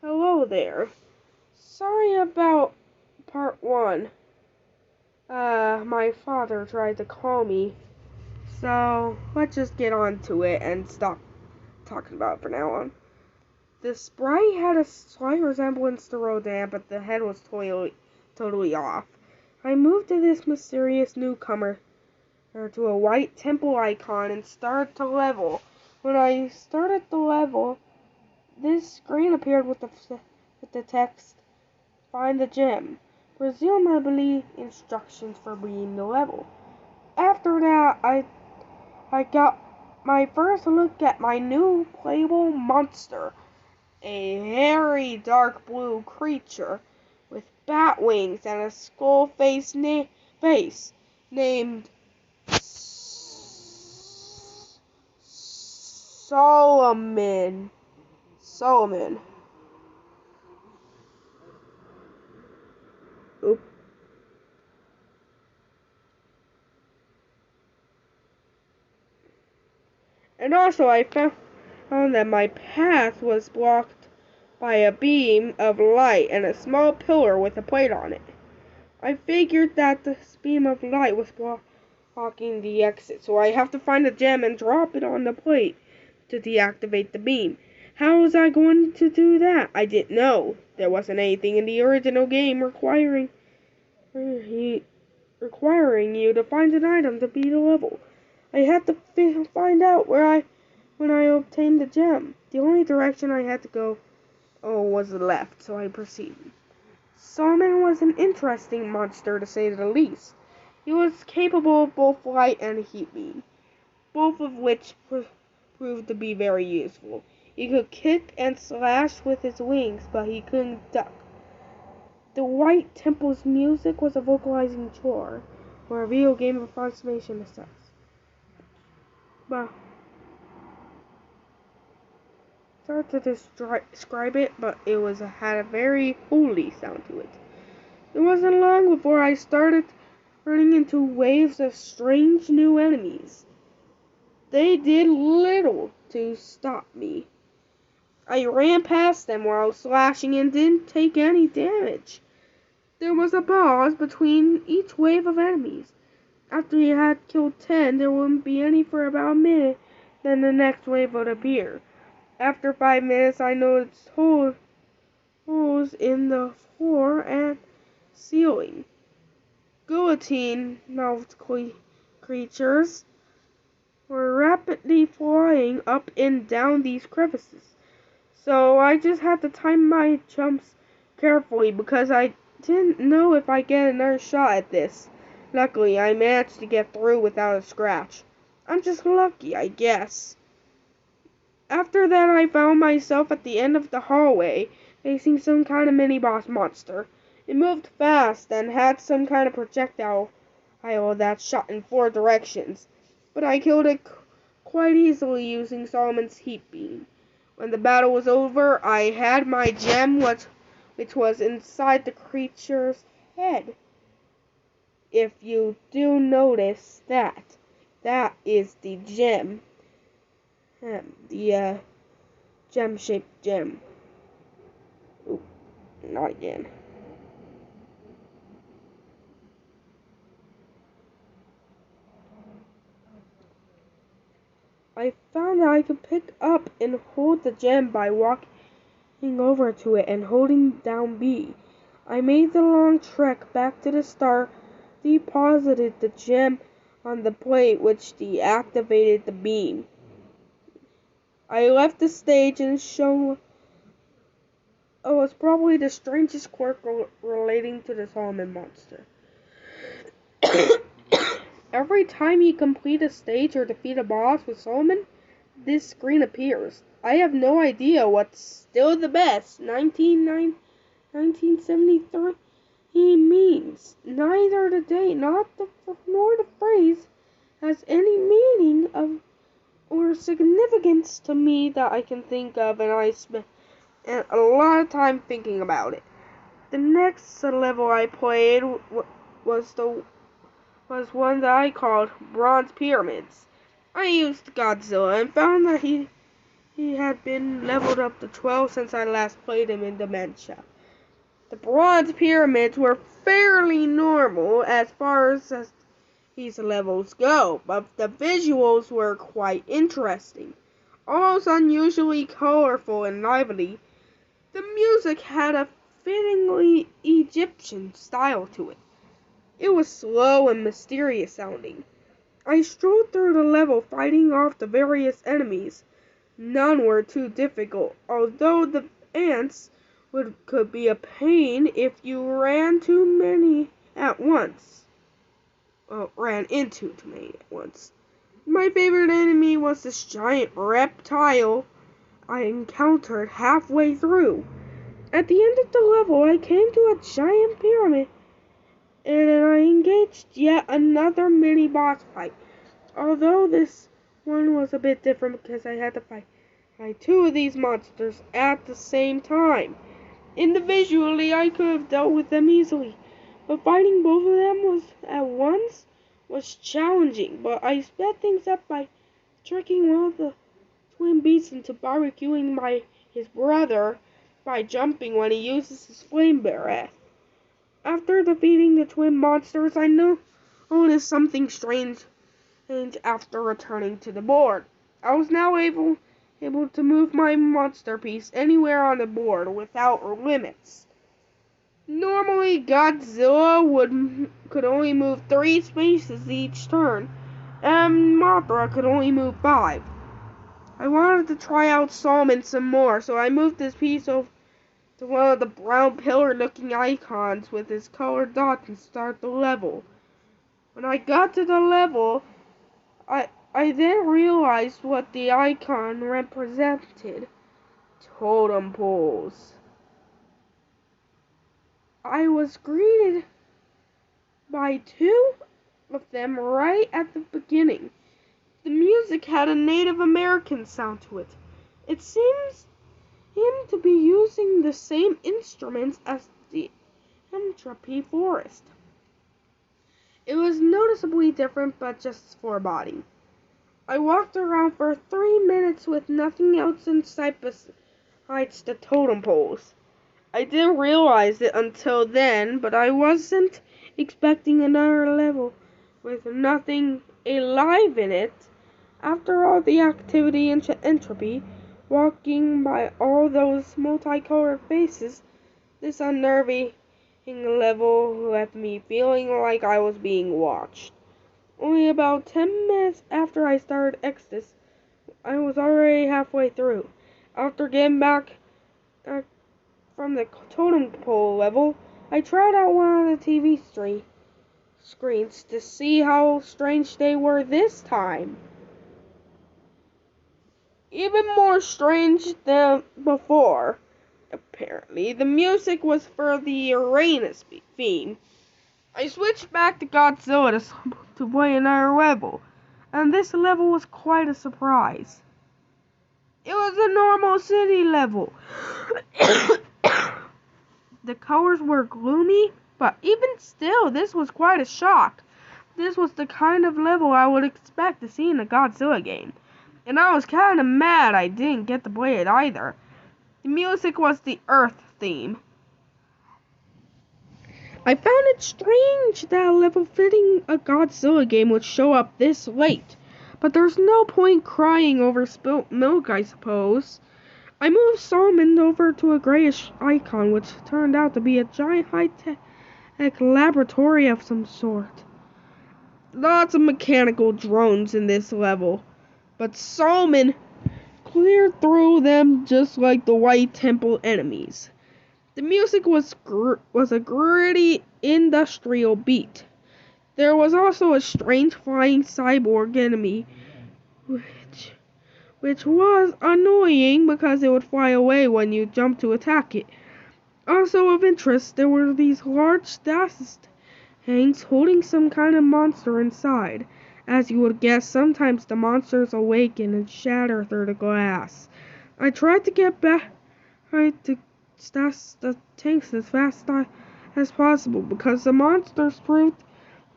Hello there. Sorry about part one. My father tried to call me. So, let's just get on to it and stop talking about it from now on. The sprite had a slight resemblance to Rodin, but the head was totally off. I moved to this mysterious newcomer to a white temple icon and started to level. When I started the level, this screen appeared with the text, "Find the gem." Presumably instructions for beating the level. After that, I got my first look at my new playable monster, a hairy dark blue creature with bat wings and a skull face named Solomon. Oop. And also I found that my path was blocked by a beam of light and a small pillar with a plate on it. I figured that this beam of light was blocking the exit, so I have to find a gem and drop it on the plate to deactivate the beam. How was I going to do that? I didn't know. There wasn't anything in the original game requiring you to find an item to beat a level. I had to find out when I obtained the gem. The only direction I had to go was left, so I proceeded. Solomon was an interesting monster, to say the least. He was capable of both light and heat beam, both of which proved to be very useful. He could kick and slash with his wings, but he couldn't duck. The White Temple's music was a vocalizing chore, or a video game approximation of such. Well, it's hard to describe it, but it had a very holy sound to it. It wasn't long before I started running into waves of strange new enemies. They did little to stop me. I ran past them while slashing and didn't take any damage. There was a pause between each wave of enemies. After you had killed 10, there wouldn't be any for about a minute, then the next wave would appear. After 5 minutes, I noticed holes in the floor and ceiling. Guillotine-mouthed creatures were rapidly flying up and down these crevices. So I just had to time my jumps carefully because I didn't know if I'd get another shot at this. Luckily, I managed to get through without a scratch. I'm just lucky, I guess. After that, I found myself at the end of the hallway, facing some kind of mini-boss monster. It moved fast and had some kind of projectile that shot in 4 directions, but I killed it quite easily using Solomon's heat beam. When the battle was over, I had my gem, which was inside the creature's head. If you do notice that is the gem. The gem-shaped gem. Oop, not again. I found that I could pick up and hold the gem by walking over to it and holding down B. I made the long trek back to the start, deposited the gem on the plate which deactivated the beam. I left the stage and shown was probably the strangest quirk relating to the Solomon monster. Every time you complete a stage or defeat a boss with Solomon, this screen appears. I have no idea what's still the best. 1973 means. Neither the date nor the phrase has any meaning or significance to me that I can think of, and I spent a lot of time thinking about it. The next level I played was one that I called Bronze Pyramids. I used Godzilla and found that he he had been leveled up to 12 since I last played him in Dementia. The bronze pyramids were fairly normal as far as these levels go, but the visuals were quite interesting, almost unusually colorful and lively. The music had a fittingly Egyptian style to it. It was slow and mysterious sounding. I strolled through the level fighting off the various enemies. None were too difficult, although the ants could be a pain if you ran too many at once. Ran into too many at once. My favorite enemy was this giant reptile I encountered halfway through. At the end of the level, I came to a giant pyramid, and I engaged yet another mini boss fight. Although this one was a bit different because I had to fight two of these monsters at the same time. Individually, I could have dealt with them easily, but fighting both of them at once was challenging. But I sped things up by tricking one of the twin beasts into barbecuing his brother by jumping when he uses his flame barret. After defeating the twin monsters, I noticed something strange after returning to the board. I was now able to move my monster piece anywhere on the board without limits. Normally, Godzilla could only move 3 spaces each turn, and Mothra could only move 5. I wanted to try out Solomon some more, so I moved his piece over to one of the brown pillar-looking icons with his colored dots and start the level. When I got to the level, I then realized what the icon represented. Totem poles. I was greeted by 2 of them right at the beginning. The music had a Native American sound to it. It seems him to be using the same instruments as the entropy forest. It was noticeably different, but just for body. I walked around for 3 minutes with nothing else in sight besides the totem poles. I didn't realize it until then, but I wasn't expecting another level with nothing alive in it. After all the activity and entropy, walking by all those multicolored faces, this unnerving level left me feeling like I was being watched. Only about 10 minutes after I started extus, I was already halfway through. After getting back from the totem pole level, I tried out one of the TV screens to see how strange they were this time. Even more strange than before. Apparently, the music was for the Uranus theme. I switched back to Godzilla to play another level, and this level was quite a surprise. It was a normal city level. The colors were gloomy, but even still, this was quite a shock. This was the kind of level I would expect to see in a Godzilla game, and I was kind of mad I didn't get to play it either. The music was the Earth theme. I found it strange that a level fitting a Godzilla game would show up this late, but there's no point crying over spilt milk, I suppose. I moved Solomon over to a grayish icon, which turned out to be a giant high-tech laboratory of some sort. Lots of mechanical drones in this level, but Solomon cleared through them just like the White Temple enemies. The music was a gritty industrial beat. There was also a strange flying cyborg enemy, which was annoying because it would fly away when you jumped to attack it. Also of interest, there were these large stasis tanks holding some kind of monster inside. As you would guess, sometimes the monsters awaken and shatter through the glass. I tried to get back to stash the tanks as fast as possible because the monsters proved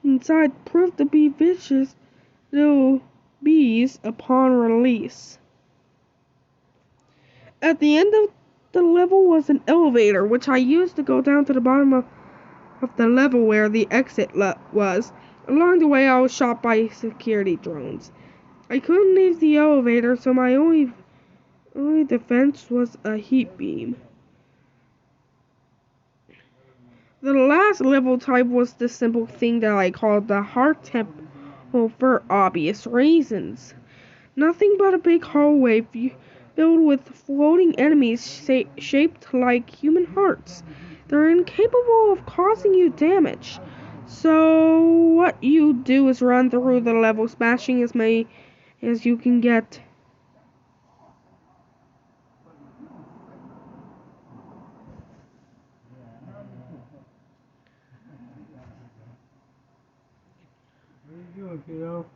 to be vicious little bees upon release. At the end of the level was an elevator, which I used to go down to the bottom of the level where the exit was. Along the way, I was shot by security drones. I couldn't leave the elevator, so my only defense was a heat beam. The last level type was the simple thing that I called the heart temple for obvious reasons. Nothing but a big hallway filled with floating enemies shaped like human hearts. They're incapable of causing you damage. So what you do is run through the level, smashing as many as you can get. What are you doing, kiddo?